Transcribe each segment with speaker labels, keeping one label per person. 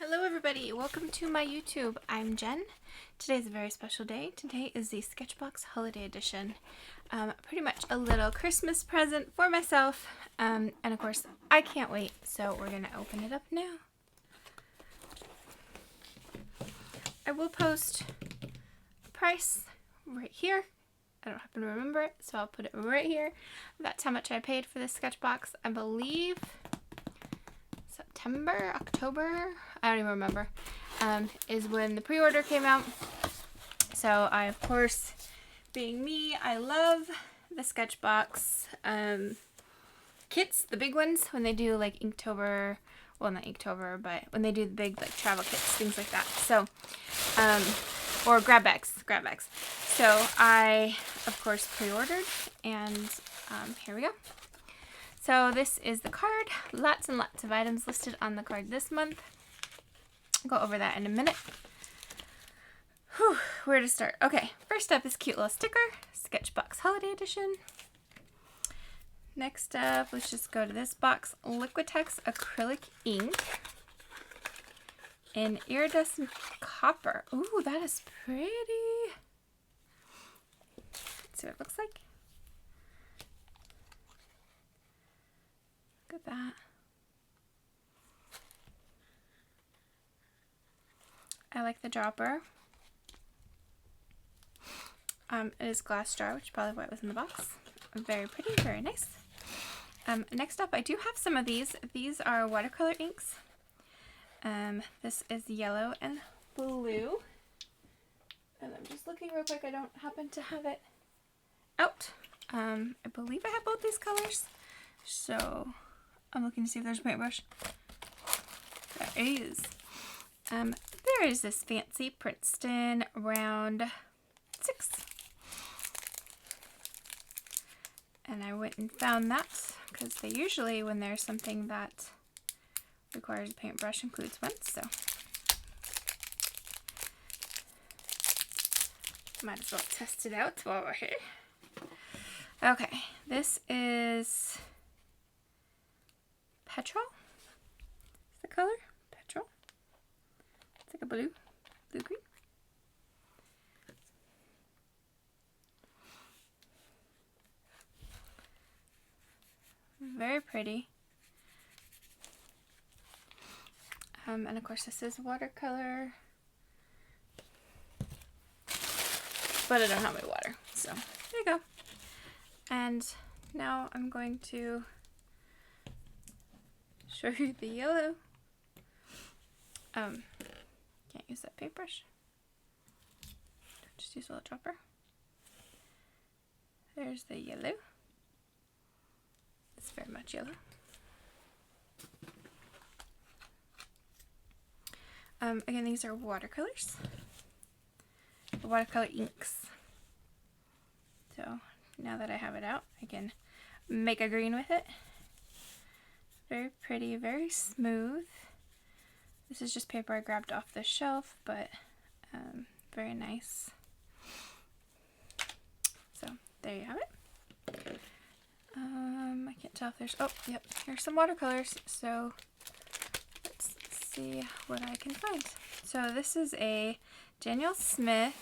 Speaker 1: Hello everybody, welcome to my YouTube. I'm Jen. Today's a very special day. Today is the Sketchbox Holiday Edition. Pretty much a little Christmas present for myself, and of course I can't wait, so we're going to open it up now. I will post a price right here. I don't happen to remember it, so I'll put it right here. That's how much I paid for this Sketchbox. I believe September, October, I don't even remember, is when the pre-order came out. So I, of course, being me, I love the Sketchbox kits, the big ones, when they do like Inktober, well not Inktober, but when they do the big like travel kits, things like that. So, or grab bags. So I, of course, pre-ordered, and here we go. So this is the card. Lots and lots of items listed on the card this month. I'll go over that in a minute. Whew, where to start? Okay, first up is cute little sticker, Sketchbox Holiday Edition. Next up, let's just go to this box, Liquitex acrylic ink in iridescent copper. Ooh, that is pretty. Let's see what it looks like. Look at that. I like the dropper. It is glass jar, which is probably why it was in the box. Very pretty, very nice. Next up, I do have some of these. These are watercolor inks. This is yellow and blue. And I'm just looking real quick. I don't happen to have it out. I believe I have both these colors. So I'm looking to see if there's a paintbrush. There is. There is this fancy Princeton round 6. And I went and found that because they usually, when there's something that requires a paintbrush, includes one. So might as well test it out while we're here. Okay, this is Petrol. Is the color? Petrol. It's like a blue green. Very pretty. And of course this is watercolor. But I don't have my water, so there you go. And now I'm going to show you the yellow. Can't use that paintbrush. Just use a little dropper. There's the yellow. It's very much yellow. Again, these are watercolors. Watercolor inks. So now that I have it out, I can make a green with it. Very pretty, very smooth. This is just paper I grabbed off the shelf, but very nice. So there you have it. I can't tell if there's, oh, yep, here's some watercolors. So let's see what I can find. So this is a Daniel Smith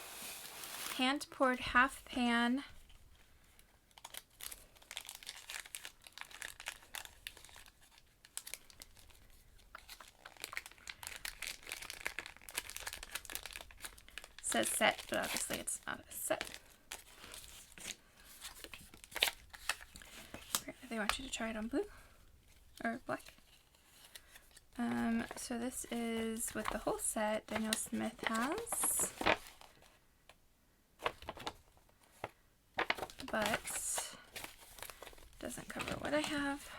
Speaker 1: hand-poured half pan says set, but obviously it's not a set. They want you to try it on blue or black. So this is what the whole set Daniel Smith has, but doesn't cover what I have.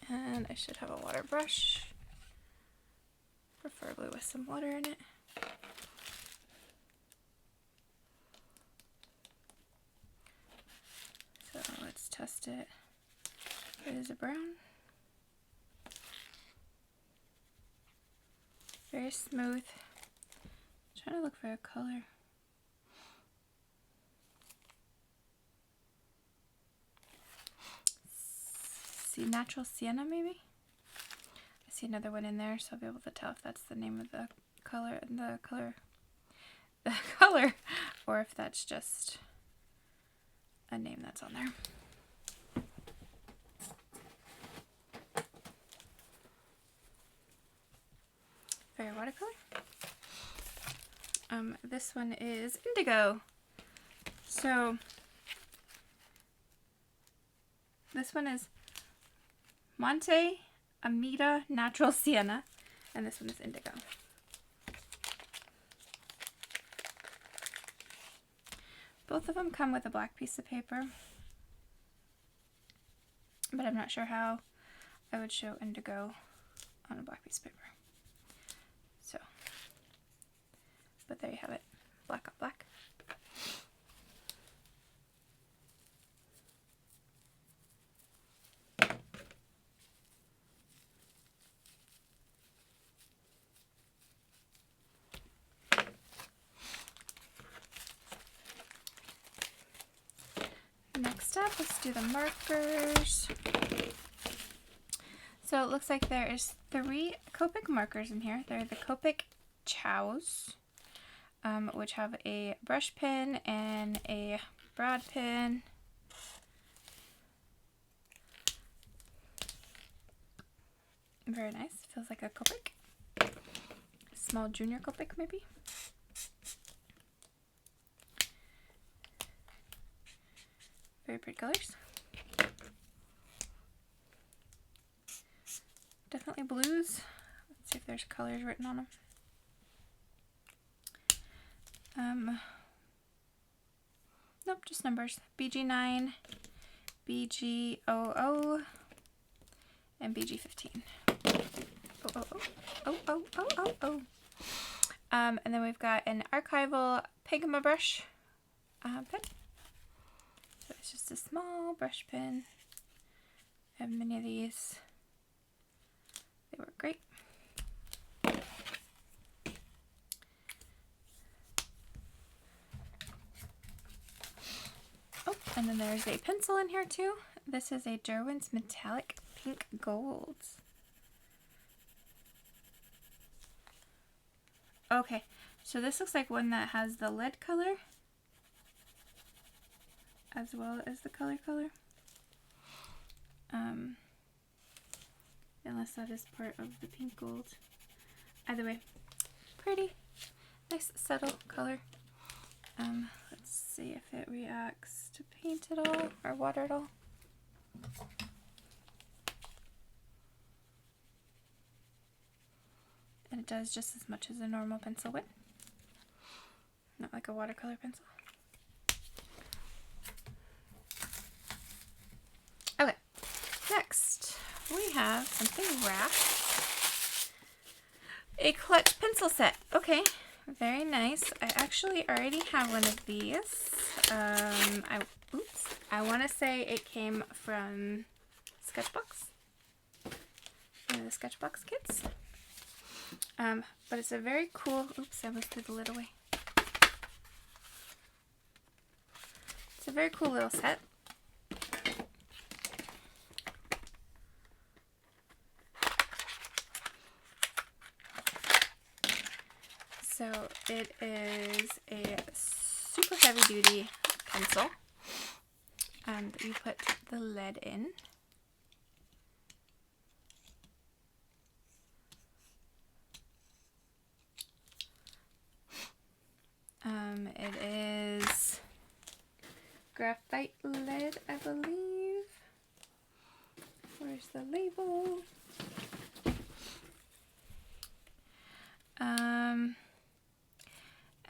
Speaker 1: And I should have a water brush, preferably with some water in it. So let's test it. It is a brown. Very smooth. I'm trying to look for a color. See, natural sienna maybe? I see another one in there, so I'll be able to tell if that's the name of the color, or if that's just a name that's on there. Fairy watercolor. This one is indigo. So this one is Monte Amida Natural Sienna, and this one is indigo. Both of them come with a black piece of paper, but I'm not sure how I would show indigo on a black piece of paper. So, but there you have it, black on black. Next up, let's do the markers. So it looks like there is 3 Copic markers in here. They're the Copic Chows, which have a brush pen and a broad pen. Very nice. Feels like a Copic. Small junior Copic, maybe. Very pretty colors. Definitely blues. Let's see if there's colors written on them. Nope, just numbers. BG9, BG00, and BG15. Oh. And then we've got an archival Pigma brush pen. So it's just a small brush pen. I have many of these. They work great. Oh, and then there's a pencil in here too. This is a Derwent's Metallic Pink Gold. Okay, so this looks like one that has the lead color as well as the color. Unless that is part of the pink gold. Either way, pretty. Nice subtle color. Let's see if it reacts to paint at all or water at all. And it does just as much as a normal pencil would. Not like a watercolor pencil. Okay, next we have something wrapped. A clutch pencil set. Okay, very nice. I actually already have one of these. I want to say it came from Sketchbox. One of the Sketchbox kits. But it's a very cool, oops, I almost threw the lid away. It's a very cool little set. So it is a super heavy duty pencil that you put the lead in. It is graphite lead, I believe. Where's the label?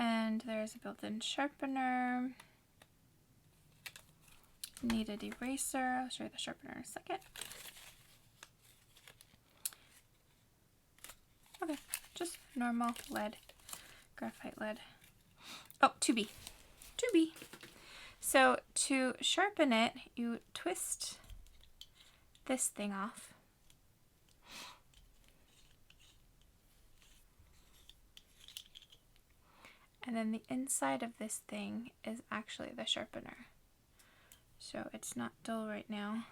Speaker 1: And there's a built-in sharpener. Kneaded eraser. I'll show you the sharpener in a second. Okay, just normal lead, graphite lead. Oh, 2B. 2B. So to sharpen it, you twist this thing off. And then the inside of this thing is actually the sharpener. So it's not dull right now,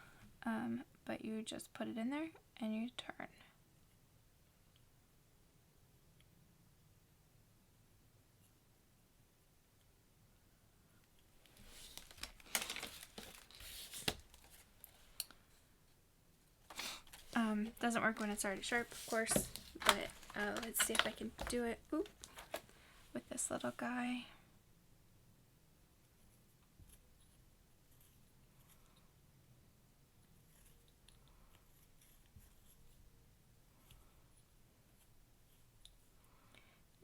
Speaker 1: but you just put it in there and you turn. Doesn't work when it's already sharp, of course, but let's see if I can do it with this little guy.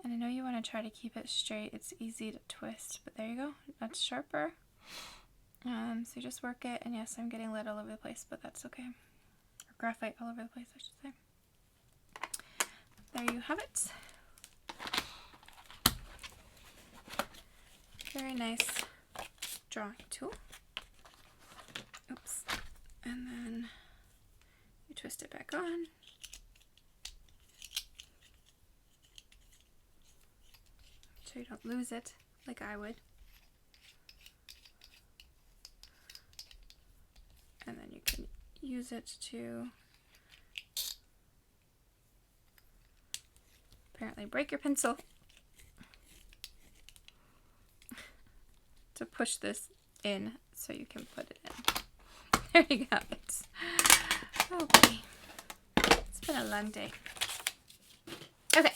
Speaker 1: And I know you want to try to keep it straight. It's easy to twist, but there you go. That's sharper. So just work it, and yes, I'm getting lead all over the place, but that's okay. Or graphite all over the place, I should say. There you have it. Very nice drawing tool. Oops. And then you twist it back on. So you don't lose it like I would. And then you can use it to apparently break your pencil to push this in so you can put it in. There you have it. Okay. It's been a long day. Okay.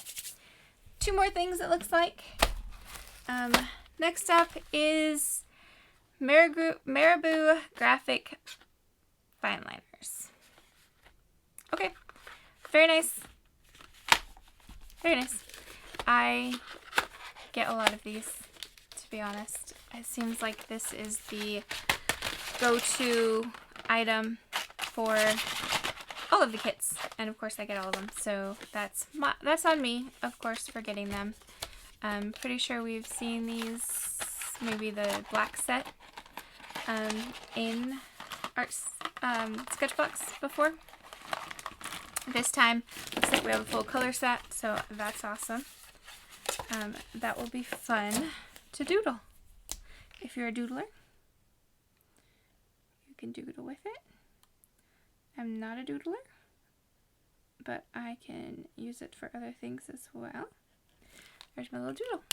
Speaker 1: 2 more things it looks like. Next up is Marabou Graphic Fineliners. Okay, very nice. Very nice. I get a lot of these, to be honest. It seems like this is the go-to item for all of the kits, and of course I get all of them. So that's on me, of course, for getting them. I'm pretty sure we've seen these, maybe the black set, in our sketchbox before. This time, looks like we have a full color set, so that's awesome. That will be fun to doodle. If you're a doodler, you can doodle with it. I'm not a doodler, but I can use it for other things as well. There's my little doodle.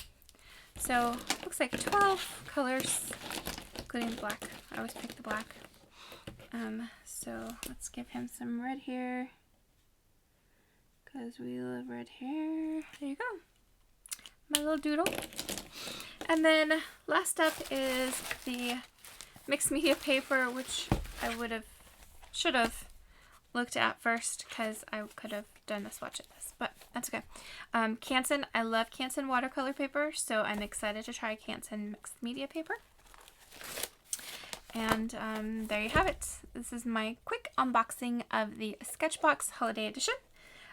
Speaker 1: So, looks like 12 colors, including the black. I always pick the black. So, let's give him some red here, because we love red hair. There you go. My little doodle. And then, last up is the mixed media paper, which I should have looked at first, because I could have done a swatch of this, but that's okay. Canson, I love Canson watercolor paper, so I'm excited to try Canson mixed media paper. And there you have it. This is my quick unboxing of the Sketchbox Holiday Edition.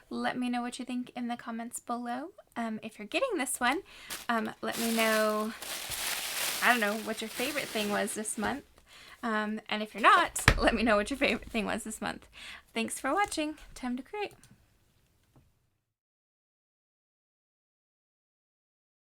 Speaker 1: Let me know what you think in the comments below. If you're getting this one, let me know, I don't know, what your favorite thing was this month. And if you're not, let me know what your favorite thing was this month. Thanks for watching. Time to create.